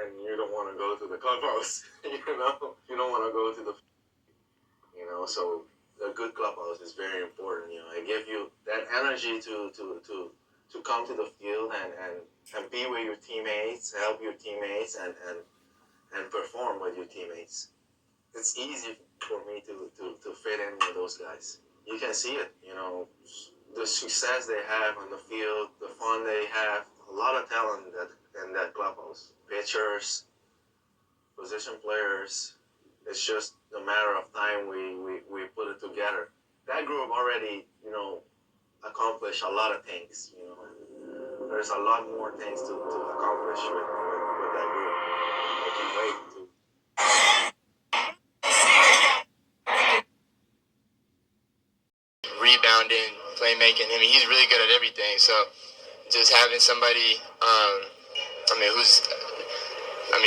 and you don't want to go to the clubhouse. You don't want to go to the. So a good clubhouse is very important. It gives you that energy to come to the field and be with your teammates, help your teammates, and perform with your teammates. It's easy for me to fit in with those guys. You can see it, the success they have on the field, the fun they have, a lot of talent in that clubhouse. Pitchers, position players. It's just a matter of time we put it together. That group already, accomplished a lot of things. There's a lot more things to accomplish with that group. I can't wait to. Rebounding, playmaking. I mean, he's really good at everything. So just having somebody,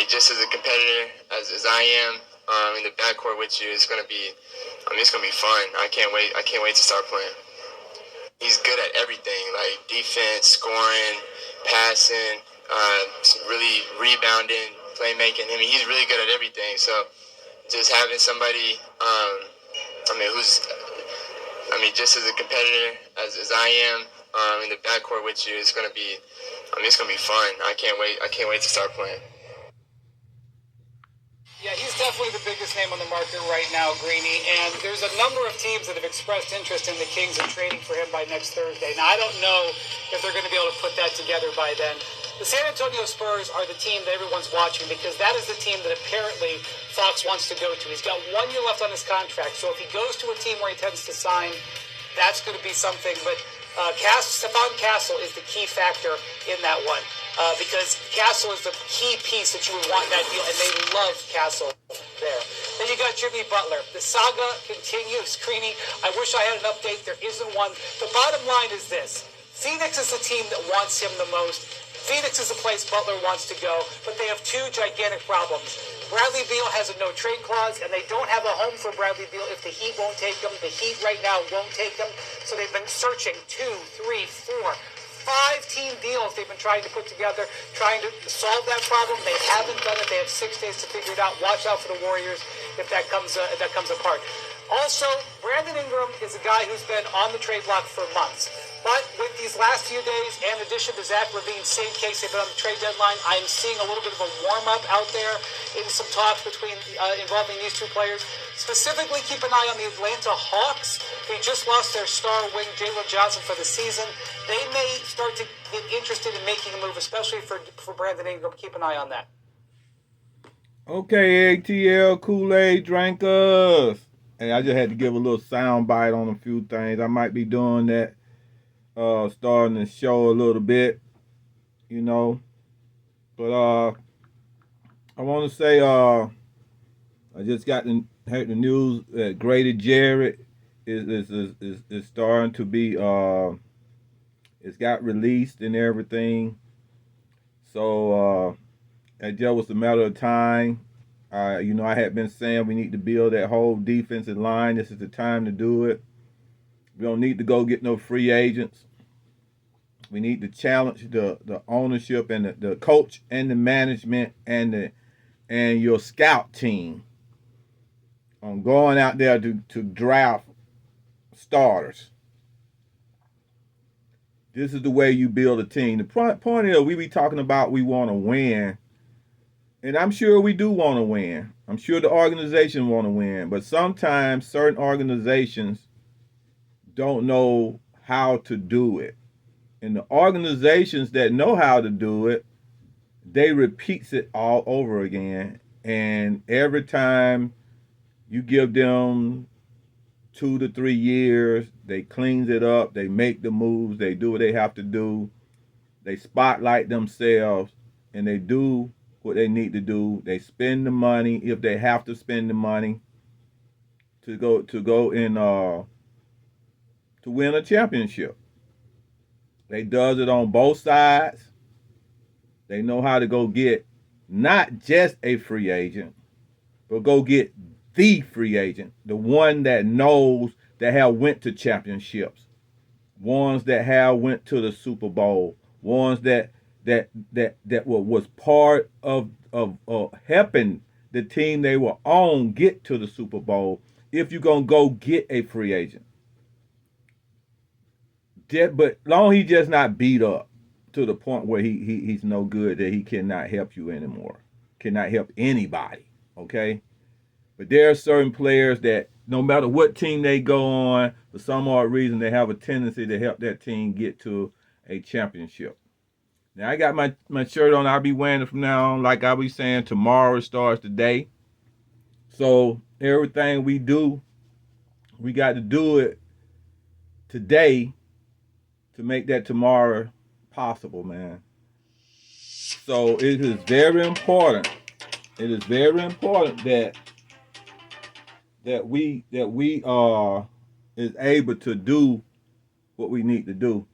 just as a competitor as I am in the backcourt with you, it's gonna be fun. I can't wait to start playing. He's good at everything, like defense, scoring, passing, really rebounding, playmaking. I mean, he's really good at everything. So just having somebody, just as a competitor as I am in the backcourt with you, it's gonna be fun. I can't wait to start playing. Yeah, he's definitely the biggest name on the market right now, Greeny, and there's a number of teams that have expressed interest in the Kings and trading for him by next Thursday. Now, I don't know if they're going to be able to put that together by then. The San Antonio Spurs are the team that everyone's watching because that is the team that apparently Fox wants to go to. He's got 1 year left on his contract, so if he goes to a team where he tends to sign, that's going to be something. But Stephon Castle is the key factor in that one. Because Castle is the key piece that you would want in that deal, and they love Castle there. Then you got Jimmy Butler. The saga continues. Greeny, I wish I had an update. There isn't one. The bottom line is this. Phoenix is the team that wants him the most. Phoenix is the place Butler wants to go, but they have two gigantic problems. Bradley Beal has a no-trade clause, and they don't have a home for Bradley Beal if the Heat won't take him. The Heat right now won't take him, so they've been searching 2, 3, 4, 5-team deals they've been trying to put together, trying to solve that problem. They haven't done it. They have 6 days to figure it out. Watch out for the Warriors if that comes apart. Also, Brandon Ingram is a guy who's been on the trade block for months. But with these last few days, and in addition to Zach LaVine's same case they've been on the trade deadline, I'm seeing a little bit of a warm-up out there in some talks involving these two players. Specifically, keep an eye on the Atlanta Hawks. They just lost their star wing, Jalen Johnson, for the season. They may start to get interested in making a move, especially for Brandon Ingram. Keep an eye on that. Okay, ATL Kool-Aid drinkers. Hey, I just had to give a little sound bite on a few things. I might be doing that, starting the show a little bit, But I want to say I just heard the news that Grady Jarrett is starting to be it's got released and everything. So it just was a matter of time. I had been saying we need to build that whole defensive line. This is the time to do it. We don't need to go get no free agents. We need to challenge the ownership and the coach and the management and your scout team on going out there to draft starters. This is the way you build a team. The point is, we be talking about we want to win, and I'm sure we do want to win. I'm sure the organization want to win, but sometimes certain organizations don't know how to do it. And the organizations that know how to do it, they repeats it all over again. And every time you give them 2 to 3 years, they cleans it up, they make the moves, they do what they have to do, they spotlight themselves, and they do what they need to do. They spend the money if they have to spend the money to go in to win a championship. They does it on both sides. They know how to go get not just a free agent, but go get the free agent, the one that knows, that have went to championships, ones that have went to the Super Bowl, ones that that was part of helping the team they were on get to the Super Bowl. If you're gonna go get a free agent, but long he just not beat up to the point where he's no good that he cannot help you anymore, cannot help anybody. Okay, but there are certain players that no matter what team they go on, for some odd reason, they have a tendency to help that team get to a championship. Now I got my shirt on. I'll be wearing it from now on. Like I was saying, tomorrow starts the day. So everything we do, we got to do it today to make that tomorrow possible, man. So it is very important. It is very important that we are is able to do what we need to do.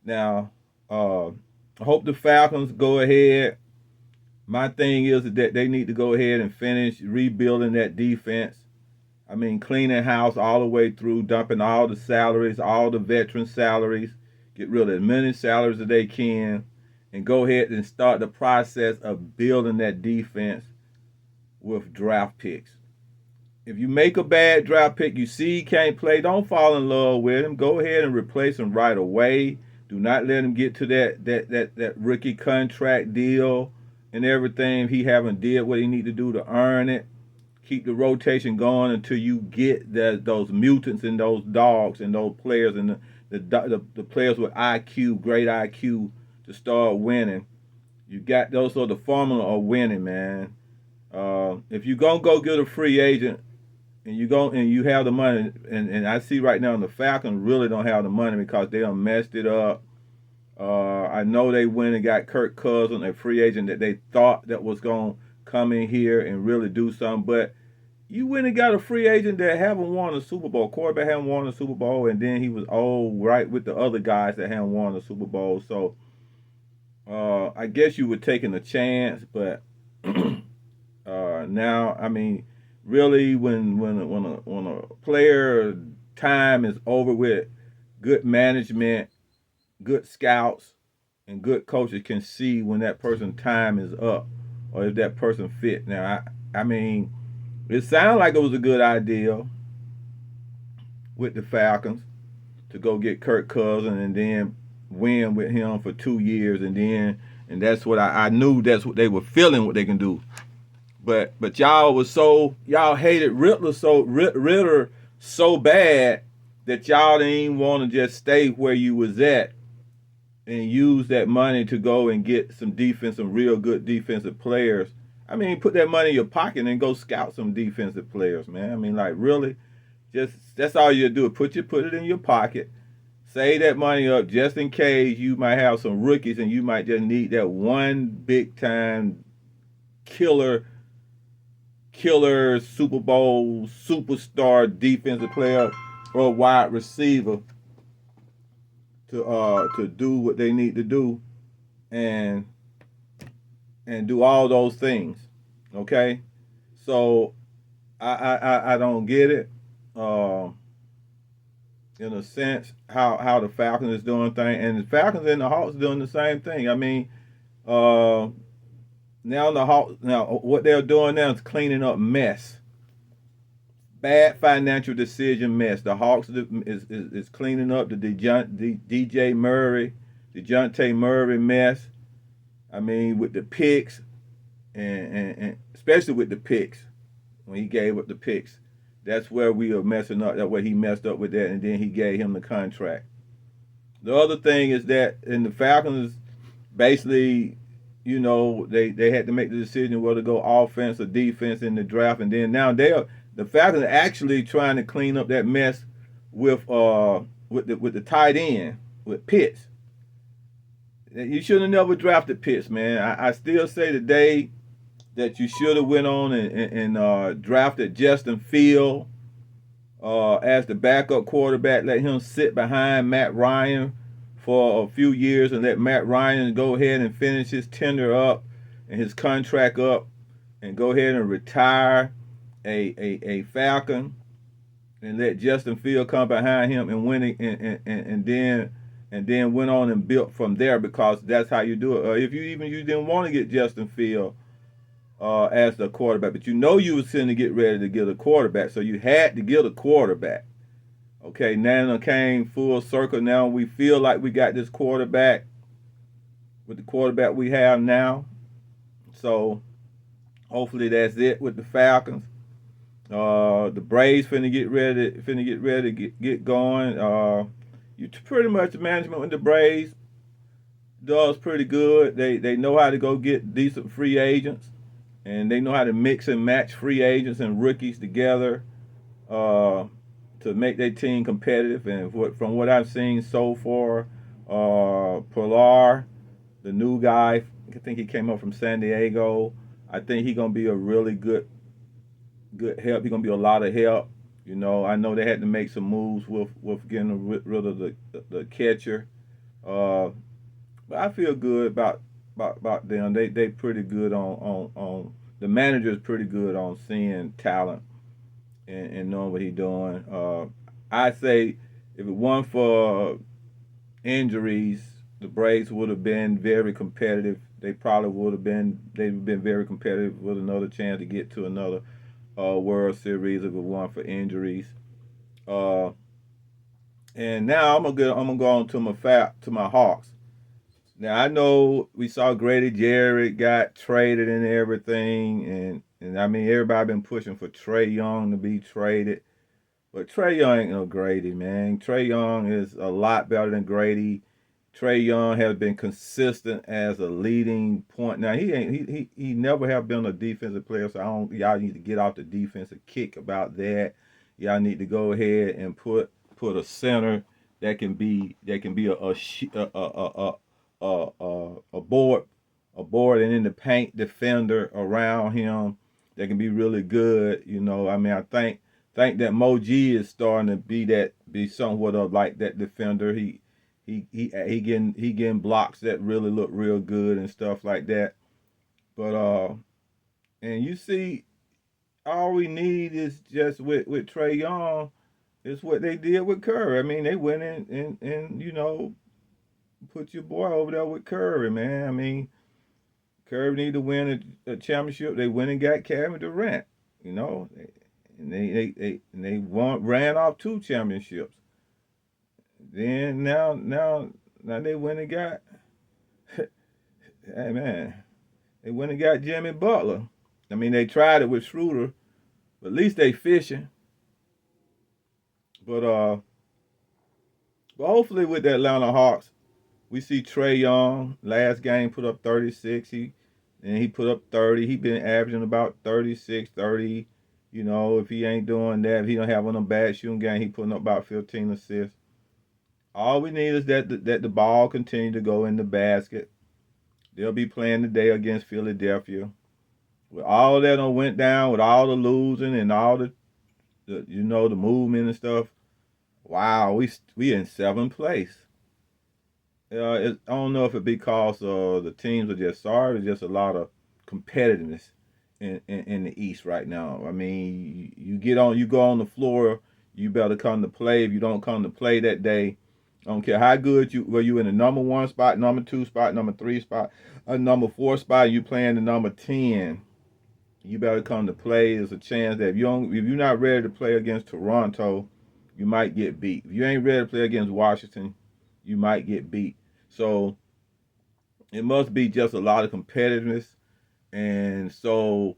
Now, I hope the Falcons go ahead. My thing is that they need to go ahead and finish rebuilding that defense. I mean, cleaning house all the way through, dumping all the salaries, all the veteran salaries, get rid of as many salaries as they can, and go ahead and start the process of building that defense with draft picks. If you make a bad draft pick, you see he can't play, don't fall in love with him. Go ahead and replace him right away. Do not let him get to that rookie contract deal and everything. He haven't did what he need to do to earn it. Keep the rotation going until you get those mutants and those dogs and those players and the players with IQ, great IQ, to start winning. You got those are the formula of winning, man. If you're gonna go get a free agent and you have the money, and I see right now the Falcons really don't have the money because they done messed it up. I know they went and got Kirk Cousins, a free agent that they thought that was gonna come in here and really do something, but you went and got a free agent that haven't won a Super Bowl. Quarterback haven't won a Super Bowl, and then he was old right with the other guys that haven't won a Super Bowl. So I guess you were taking a chance, but now, I mean, really, when a player time is over with, good management, good scouts, and good coaches can see when that person's time is up or if that person fit. Now, I mean, it sounded like it was a good idea with the Falcons to go get Kirk Cousins and then win with him for 2 years, and that's what I knew that's what they were feeling what they can do. But y'all hated Ritter so bad that y'all didn't even want to just stay where you was at and use that money to go and get some real good defensive players. I mean, put that money in your pocket and go scout some defensive players, man. I mean, like, really, just that's all you do. Put it in your pocket, save that money up just in case you might have some rookies and you might just need that one big time killer Super Bowl superstar defensive player or wide receiver to do what they need to do and do all those things. Okay, so I don't get it. In a sense, how the Falcons is doing things, and the Falcons and the Hawks doing the same thing. I mean, now what they're doing now is cleaning up mess. Bad financial decision mess. The Hawks is cleaning up the DJ Murray, DeJounte Murray mess. I mean, with the picks, and especially with the picks, when he gave up the picks, that's where we are messing up. That's where he messed up with that, and then he gave him the contract. The other thing is that in the Falcons, basically, you know, they had to make the decision whether to go offense or defense in the draft, and then now the Falcons are actually trying to clean up that mess with the tight end with Pitts. You should have never drafted Pitts, man. I still say today that you should have went on and drafted Justin Field as the backup quarterback. Let him sit behind Matt Ryan for a few years and let Matt Ryan go ahead and finish his tenure up and his contract up and go ahead and retire a Falcon and let Justin Field come behind him and win it and and then went on and built from there because that's how you do it. If you didn't want to get Justin Field as the quarterback, but you know you was sitting to get ready to get a quarterback, so you had to get a quarterback. Okay, now it came full circle. Now we feel like we got this quarterback with the quarterback we have now. So hopefully that's it with the Falcons. The Braves finna get ready to get going. You pretty much the management with the Braves does pretty good. They know how to go get decent free agents, and they know how to mix and match free agents and rookies together to make their team competitive. And from what I've seen so far, Pilar, the new guy, I think he came up from San Diego. I think he's gonna be a really good help. He's gonna be a lot of help. You know, I know they had to make some moves with getting rid of the catcher. But I feel good about them. They pretty good on the manager's pretty good on seeing talent and knowing what he's doing. I say if it weren't for injuries, the Braves would have been very competitive. They've been very competitive with another chance to get to another World Series if it weren't for injuries. And now I'm gonna go on to my Hawks. Now I know we saw Grady Jarrett got traded and everything, and I mean everybody been pushing for Trae Young to be traded, but Trae Young ain't no Grady, man. Trae Young is a lot better than Grady. Trae Young has been consistent as a leading point. Now he never have been a defensive player, so y'all need to get off the defensive kick about that. Y'all need to go ahead and put a center that can be a board and in the paint defender around him that can be really good. You know, I mean, I think that Moji is starting to be somewhat of like that defender. He getting blocks that really look real good and stuff like that. But and you see, all we need is just with Trae Young is what they did with Curry. I mean, they went in and you know, put your boy over there with Curry, man. I mean, Curry need to win a championship. They went and got Kevin Durant, you know, and they ran off 2 championships. Then now they went and got, hey man, they went and got Jimmy Butler. I mean, they tried it with Schroeder, but at least they fishing. But hopefully with the Atlanta Hawks, we see Trae Young last game put up 36. He put up 30. He been averaging about 36, 30. You know, if he ain't doing that, if he don't have one of them bad shooting game, he putting up about 15 assists. All we need is that the ball continue to go in the basket. They'll be playing today against Philadelphia. With all that went down, with all the losing and all the you know, the movement and stuff. Wow, we in 7th place. I don't know if it's because the teams are just sorry. There's just a lot of competitiveness in the East right now. I mean, you go on the floor, you better come to play. If you don't come to play that day, I don't care how good you in the number 1 spot, number 2 spot, number 3 spot, a number 4 spot, you playing the number 10. You better come to play. There's a chance that if you're not ready to play against Toronto, you might get beat. If you ain't ready to play against Washington, you might get beat. So it must be just a lot of competitiveness. And so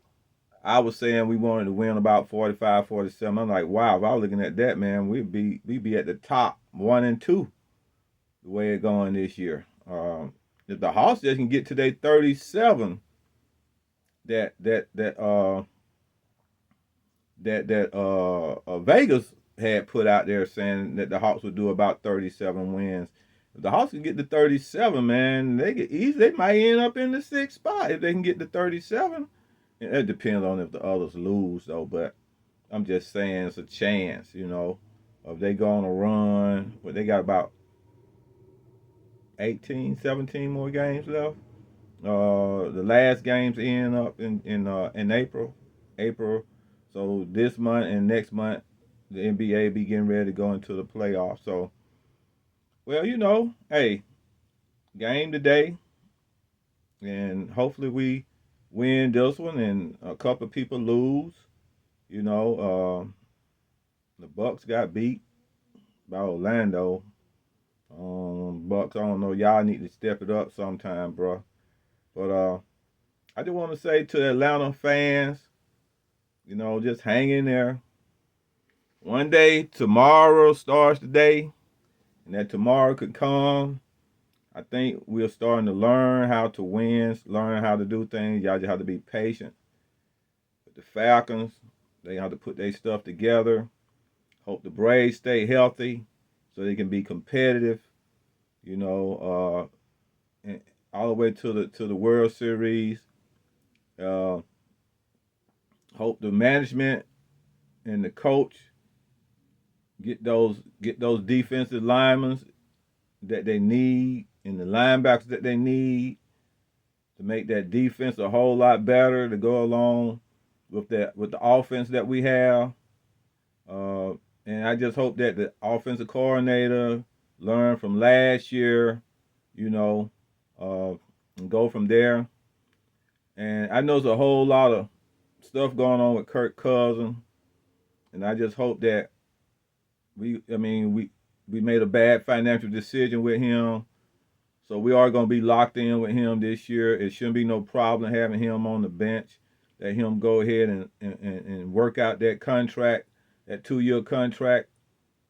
I was saying we wanted to win about 45, 47. I'm like, wow, if I was looking at that, man, we'd be at the top 1 and 2 the way it's going this year. If the Hawks just can get to their 37 that Vegas had put out there saying that the Hawks would do about 37 wins. If the Hawks can get to 37, man, they might end up in the 6th spot if they can get to 37. And it depends on if the others lose, though. But I'm just saying it's a chance, you know, if they go on a run. But they got about 18, 17 more games left. The last games end up in April. So this month and next month, the NBA be getting ready to go into the playoffs. So Well, hey, game today, and hopefully we win this one, and a couple of people lose. The Bucks got beat by Orlando. Bucks, I don't know. Y'all need to step it up sometime, bro. But I just want to say to the Atlanta fans, just hang in there. One day, tomorrow starts the day, and that tomorrow could come. I think we're starting to learn how to win, learn how to do things. Y'all just have to be patient. With the Falcons, they have to put their stuff together. Hope the Braves stay healthy so they can be competitive. And all the way to the World Series. Uh, Hope the management and the coach get those defensive linemen that they need and the linebackers that they need to make that defense a whole lot better to go along with the offense that we have. And I just hope that the offensive coordinator learn from last year, and go from there. And I know there's a whole lot of stuff going on with Kirk Cousins, and I just hope that we made a bad financial decision with him, so we are going to be locked in with him this year. It shouldn't be no problem having him on the bench. Let him go ahead and work out that contract, that 2-year contract,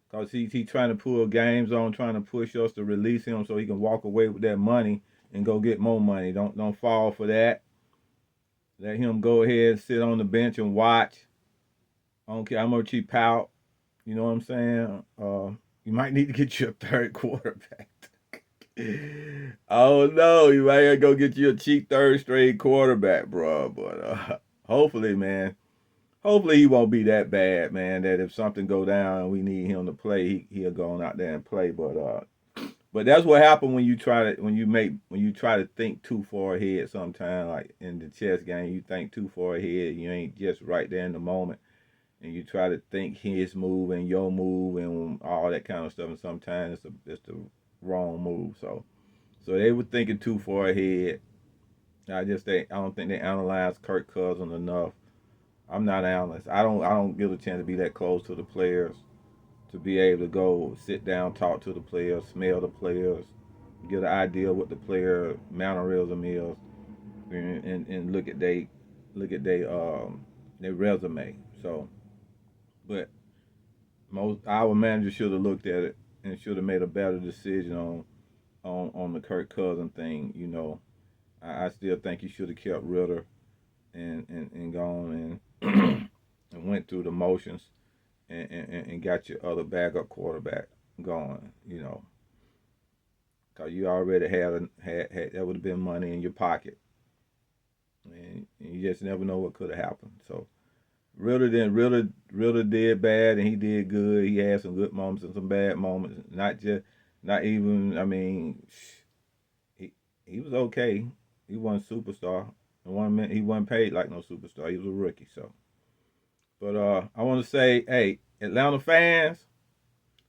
because he's trying to pull games on, trying to push us to release him so he can walk away with that money and go get more money. Don't fall for that. Let him go ahead and sit on the bench and watch. I don't care how much he pout. You know what I'm saying? You might need to get you a third quarterback. Oh no, you might go get you a cheap third string quarterback, bro. But hopefully, man. Hopefully he won't be that bad, man. That if something go down and we need him to play, he'll go on out there and play. But that's what happens when you try to think too far ahead. Sometimes, like in the chess game, you think too far ahead. You ain't just right there in the moment, and you try to think his move and your move and all that kind of stuff. And sometimes it's the wrong move. So they were thinking too far ahead. I don't think they analyzed Kirk Cousins enough. I'm not an analyst. I don't get a chance to be that close to the players, to be able to go sit down, talk to the players, smell the players, get an idea what the player mannerism is, and look at their resume. So, but our manager should have looked at it and should have made a better decision on the Kirk Cousins thing. I still think he should have kept Ritter and gone and and went through the motions and got your other backup quarterback going, because you already had that would have been money in your pocket, and you just never know what could have happened. So Ritter did bad and he did good. He had some good moments and some bad moments. Not even. I mean, he was okay. He wasn't superstar. He wasn't paid like no superstar. He was a rookie. So, but I want to say, hey, Atlanta fans,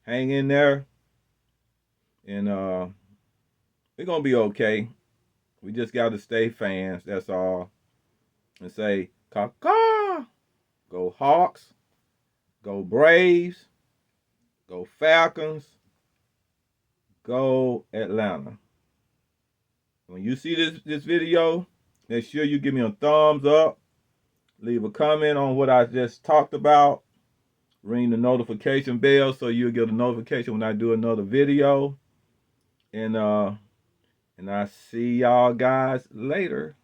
hang in there, and we're gonna be okay. We just got to stay fans. That's all, and say, "Caw-caw." Go Hawks, go Braves, go Falcons, go Atlanta. When you see this video, make sure you give me a thumbs up, leave a comment on what I just talked about, ring the notification bell so you'll get a notification when I do another video, and I see y'all guys later.